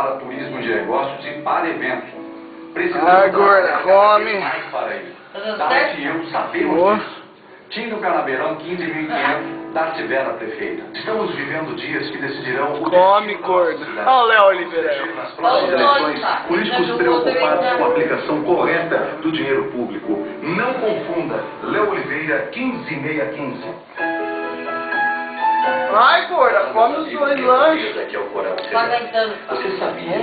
para turismo de negócios e para eventos. Precisamos agora, come. mais para isso. Darcy e eu sabemos disso. Tinha o Canaverão 15.500, Darcy Vera prefeita. Estamos vivendo dias que decidirão o Come, gordo. Olha o Léo Oliveira. nas próximas eleições. Políticos preocupados com a aplicação correta do dinheiro público. Não confunda. Léo Oliveira, 15.615. Vai, gorda, come os dois lanches. Você sabia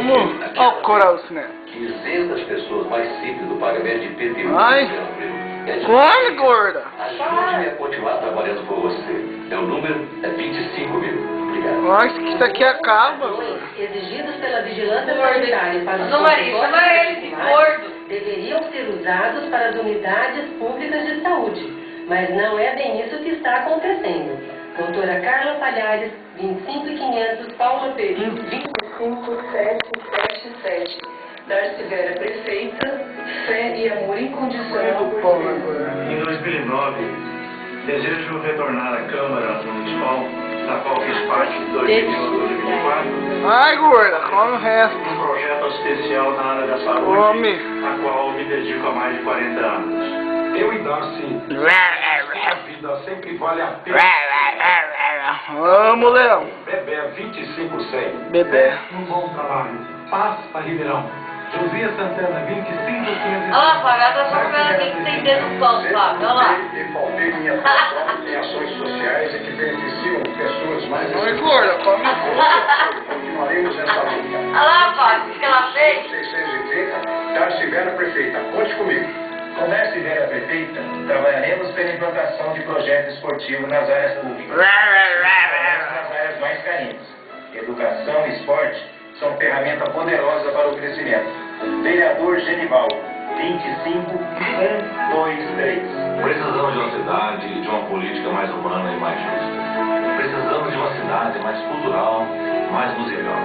Olha o coral do cinema. que isenta as pessoas mais simples do pagamento de IPTU? Vai. Come, gorda. Ajude-me a continuar trabalhando por você. Meu número é 25 mil. Obrigado. Nossa, que isso aqui acaba. Exigidos pela vigilância sanitária para os Chama ele de gordo. deveriam ser usados para as unidades públicas de saúde, mas não é bem isso que está acontecendo. Doutora Carla Palhares, 25.500, Paula Perim, 25.777. Darcy Vera, prefeita, fé e amor incondicional por Deus. Em 2009, desejo retornar à Câmara Municipal, da qual fiz parte de 2001 a 2004, Vai, gorda, come o resto. um projeto assistencial na área da saúde, Come. a qual me dedico há mais de 40 anos. Eu e Darcy, a vida sempre vale a pena. Vamos, Léo. Bebê 25.100. Bebê. Um bom trabalho. Paz para Ribeirão. Josias Santana, 25.500. Olha lá, Fábio, tá só comendo aqui que tem dedo no pão, Fábio. Olha lá. E faltei minha função em ações sociais e que beneficiam pessoas mais Vai, gorda, come. Continuaremos essa luta. Olha lá, Fábio, o que ela fez? 630, Darcy Vera prefeita. Conte comigo. Com Darcy Vera prefeita, trabalharemos pela implantação de projetos esportivos nas áreas públicas, nas áreas mais carentes. Educação e esporte são ferramenta poderosa para o crescimento. Vereador Genival, 25.123. Precisamos de uma cidade e de uma política mais humana e mais justa. Precisamos de uma cidade mais cultural, mais musical.